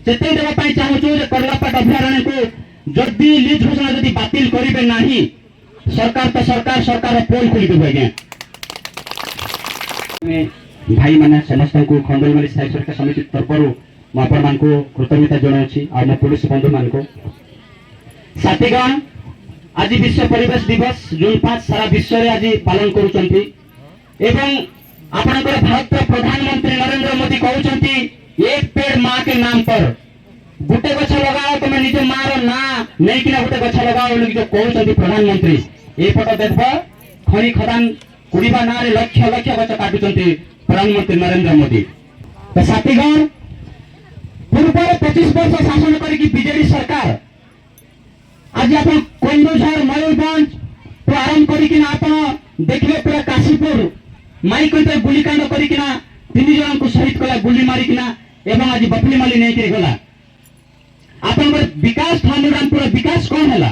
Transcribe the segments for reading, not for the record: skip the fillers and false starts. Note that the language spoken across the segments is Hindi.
चेतई देवाई चाहूँ करलापाट अभयारण्य को जदि लिज घोषणा जदि बातिल करेंगे ना सरकार तो सरकार सरकार पोल खोल आज्ञा भाई मैंने समस्त को खंडलमाली स्थायी सुरक्षा समिति तरफ आपण को कृतज्ञता जनाऊँगी और मो पुलिस बंधु मान को साथीगण आज विश्व परिवेश दिवस जून 5 सारा विश्व में आज पालन करुँच आपणकर भारत प्रधानमंत्री नरेंद्र मोदी कहते एक पेड़ माँ के नाम पर गोटे गछ लगाओ तुम निज माँ ना नहीं कि गोटे गछ लगाओ जो कहते प्रधानमंत्री ये पट देख खनि खदान कुड़ा ना लक्ष लक्ष गछ काटुंट प्रधानमंत्री नरेंद्र मोदी तो साथीगण पूर्व 25 वर्ष शासन करी बीजेडी सरकार आज आप केन्दुझर मयूरभंज तो आरंभ कर देखिए पूरा काशीपुर माइक गुलिकांड करना 3 जन को शहीद कला गुली मारिकिना एवं आज बपली माली नहीं गला आप विकास ठामुराम पूरा विकास कौन है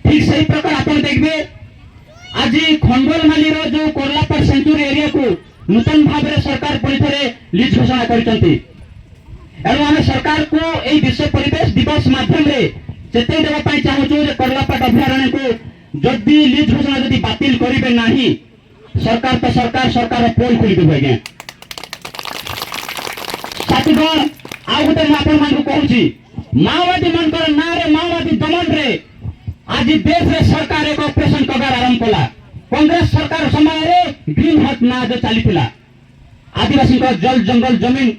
ठीक सही प्रकार आप देखिए आज खंडलमाली जो कोर्लापाट सेंचुरी एरिया को नूतन भाव में सरकार पुणी थे लिज घोषणा करते आम सरकार को यही विश्व परिवेश दिवस मध्यम चेतई देवाई चाहूँ करलापाट अभयारण्य को जदि लिज घोषणा जदि बातिल करेंगे ना सरकार तो सरकार सरकार पोल खोल आज्ञा साथीगण आउ गोटे आपण कहूँ माओवादी मनकर ना रे माओवादी दमन रे आज देश रे सरकार एक ऑपरेशन कगार आरंभ कला कांग्रेस सरकार समय ग्रीन हट ना जो चली आदिवासी जल जंगल जमीन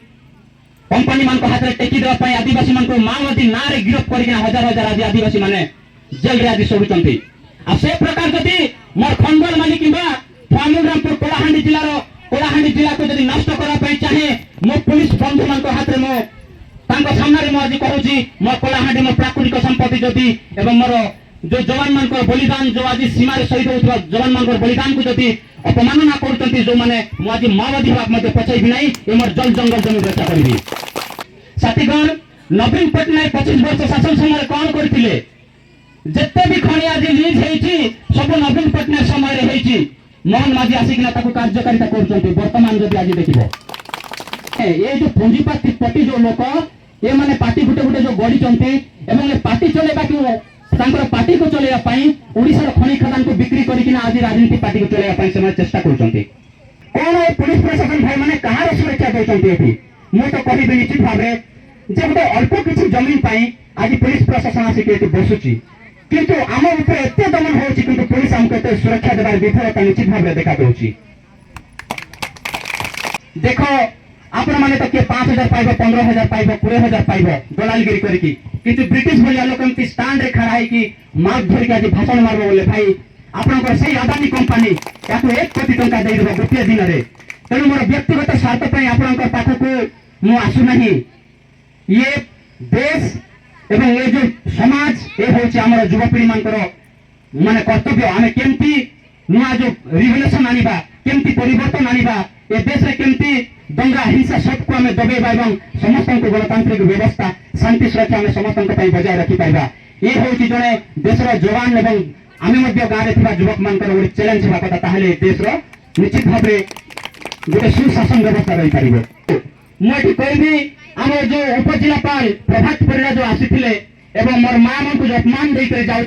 कंपनी मान हाथ में टेकी देवाई आदिवासी मान माओवादी ना रे गिरफ्त कर हजार हजार आज आदिवासी माने जेल रे आज सड़ुंट से प्रकार जदि मोर खंडलमाली कि फामुलरामपुर कलाहांडी जिलार कलाहांडी जिला को जदि नष्ट करने चाहे मो पुलिस बंधु मान हाथ में मो सामने मुझे आज कहूँ मो कलाहांडी मो प्राकृतिक संपत्ति जदि एवं मोर जो जवान मान बलिदान जो आज सीमा शहीद होता जवान मान बलिदान को जदि अपमानना कर जो मैंने मुझे माओवादी भाव पछेबी ना ये मोर जल जंगल जमीन रक्षा करी साथीगण नवीन पट्टनायक 25 वर्ष शासन समय कौन करते जिते भी खनि आज लिज होती सब नवीन पट्टनायक समय मोहन माझी आसिकिना कार्यकारिता कर बर्तमान जब आज देख ये जो पुंजीपति जो लोक ये मैंने पार्टी गुटे गुटे जो गढ़ी पार्टी चलेगा पार्टी को चलैवाई ओडिशार खनि खदान को बिक्री करके आज राजनीति पार्टी को चलैवाई चेष्टा कर कौन पुलिस प्रशासन भाई मैंने कहार सुरक्षा देते मुझे तो कह निश्चित भाव में जे गोटे अल्प किसी जमीन आज पुलिस प्रशासन आसिक बसुची किंतु आम ऊपर एत दमन हो पुलिस आमको सुरक्षा देवार विफलता निश्चित भाव में देखा दूसरी देख आपण मैंने तो किए 5,000 पाइब 15,000 पाइब 20,000 पाइब दलालगिरी करके किंतु ब्रिटिश भाई लोक एमती स्टाण्ड रे खड़ा है मार्क धरिक आज भाषण मारब बोले भाई आपंकर से अदानी कंपानी या 1 कोटी टंका दे देव गोटे दिन में तेणु मोर व्यक्तिगत स्वार्थ आपण पाखक मु आसुना ये देश एवं ये जो समाज ये हूँ आम युवपीढ़ी माने कर्तव्य आम केमती नुआ जो रिवोल्यूशन आनिबा केमती परिवर्तन आनिबा ये देश में केमती दंगा हिंसा सबको आम दबेबा एवं समस्त गणतांत्रिक व्यवस्था शांति सुरक्षा आम समस्त बजाय रखी पाइबा ये हूँ जड़े देशर जवान एवं आम गाँव में युवक मान गोटे चैलेंज होगा कथा ताहले देशर निश्चित भाव गोटे सुशासन व्यवस्था रही पार मुझे कहबी आम जो उपजिलापाल प्रभात परिड़ा जो आसी एवं मोर माँ मन को जो अपमान देकर जाओ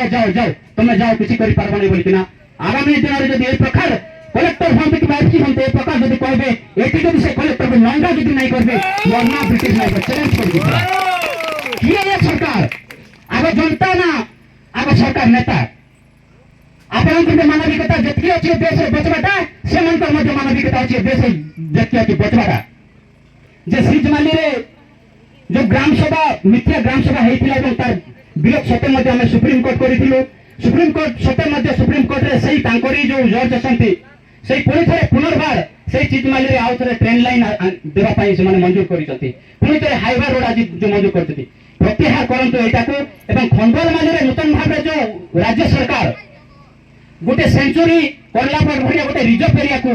जाओ जाओ तुम्हें जाओ किसी कर पार्बनी बोलिकिना आगामी दिन में जब प्रकार कलेक्टर हम कि एसपी हम ए प्रकार जब कहे ये से कलेक्टर को नंगा जब नहीं करेंगे मोर ना ब्रिटिश नहीं चैलेंज कर किए सरकार आगे जनता ना आगे सरकार नेता आपण मानविकता जी अच्छी देश बचवाटा से मानविकता अच्छी देश जी अच्छी बचवाटा जे सिजमाली रे जो ग्राम सभा मिथ्या ग्राम सभा होता विरोध सत्य आम सुप्रीम कोर्ट करूँ सुप्रीम कोर्ट सत्य सुप्रीम कोर्ट रे सही तांकरी जो जज अच्छा से पुणी थे पुनर्बार से चिजमाली रे आउ थे ट्रेन लाइन देवाई से मंजूर करी थे हाईवे रोड आज जो मंजूर कर प्रत्याहार करंतु एटा को एवं खंडलमाली रे नूतन भाव जो राज्य सरकार गोटे सेंचुरी करलापाट भरिया गोटे रिजर्व एरिया को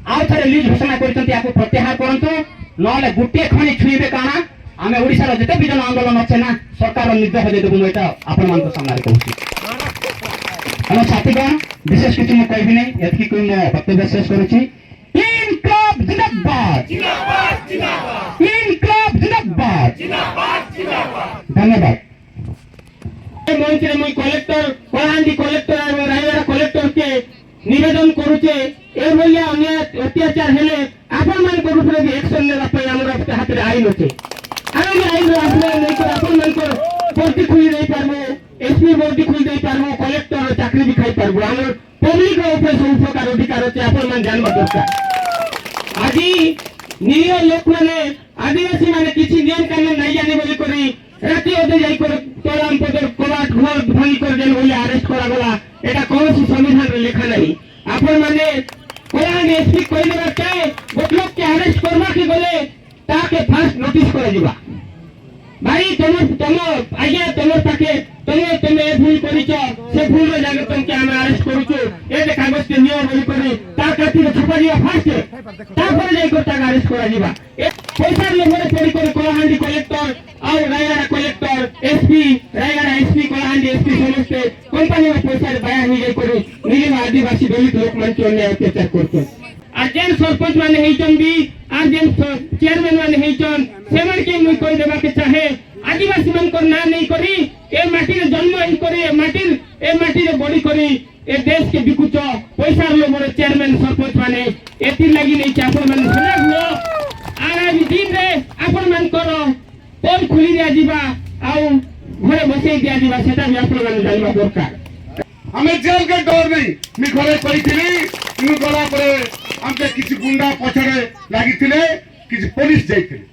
आउ थे लिज घोषणा कर प्रत्याहार करंतु ना गोटे खनि छुईबे काना आम ओडिशार जिते भी जन आंदोलन अच्छे ना सरकार निर्देश देदेबू मुझे आपण सामने कहूँ साथीगण विशेष किसी मुझे कहबी नहीं एतकी कोई मो वक्तव्य शेष करुच्ची इनकलाब जिंदाबाद इनकलाब जिंदाबाद। ধন্যবাদ। মঞ্চে মুই কলেক্টর কলাহান্ডি কলেক্টর এবং রায়গড়া কলেক্টরকে নিবেদন করুছে এভাবে অন্যায় অত্যাচার হেলে আপন মানকর উপরে একশন নেওয়া পাই আমার হাতের আইন আছে আমি আইন আসলে নেই করে আপন মানকর ভর্তি খুলি দেই পারবো এসপি ভর্তি খুলি দেই পারবো কলেক্টর চাকরি भी খাই পারবো আমার পব্লিক উপরে উপকার অধিকার আছে আপন মান জানবা দরকার আজি নিরীহ লোক মানে আদিবাসী মানে কিছু নিয়ম কানুন নাই জানি বলে করি রাতে ওদের যাই করে তোলাম পদের কবাট ঘর ভাঙি করে দেন বলে আরেস্ট করা গলা এটা কৌশি সংবিধানে লেখা নাই আপন মানে কোরআন এসপি কই দেবা চাই লোককে আরেস্ট করবা কি বলে তাকে ফার্স্ট নোটিস করে দিবা ভাই তোমার আগে তোমার তাকে তুমি ভুল করিছ সে ভুলের জায়গা তোমাকে আমি আরেস্ট করুଛୁ এতে কাগজকে নিয়ম বলি করে তার কাছে ছুপা দিবা ফার্স্ট তারপরে যাই করে তাকে আরেস্ট করা দিবা পয়সার লোভে পড়ি করে কলাহান্ডি কলেক্টর আর Rayagada collector SP Rayagada SP Kalahandi SP সমস্ত কোম্পানির পয়সার বায়া হয়ে যাই করে নিরীহ আদিবাসী দলিত লোক মানুষ অন্যায় অত্যাচার করছে আর যেন সরপঞ্চ মানে হইছন বি আর যেন চেয়ারম্যান মানে হইছন সেমানকে মুই কই দেবাকে চাহে আদিবাসী মানকর না নেই করি এ মাটির জন্ম এই করে এ মাটির বড়ি করি এ দেশকে বিকুচ পয়সার লোভরে চেয়ারম্যান সরপঞ্চ মানে এতির লাগি নেই আপন মানে সজাগ হো আগামী দিনে আপন মানকর পোল খুলি দিয়া দিবা ଆଉ ঘরে বসেই দিয়া দিবা সেটা ବି ଆପଣ ମାନେ ଜାଣିବା ଦରକାର আমি জেলকে ডর নেই আমি ঘরে কইছিলি তুমি গলা পরে আমাকে কিছু গুন্ডা পছরে লাগিଥିଲେ কিছু পুলিশ যাইଥିଲେ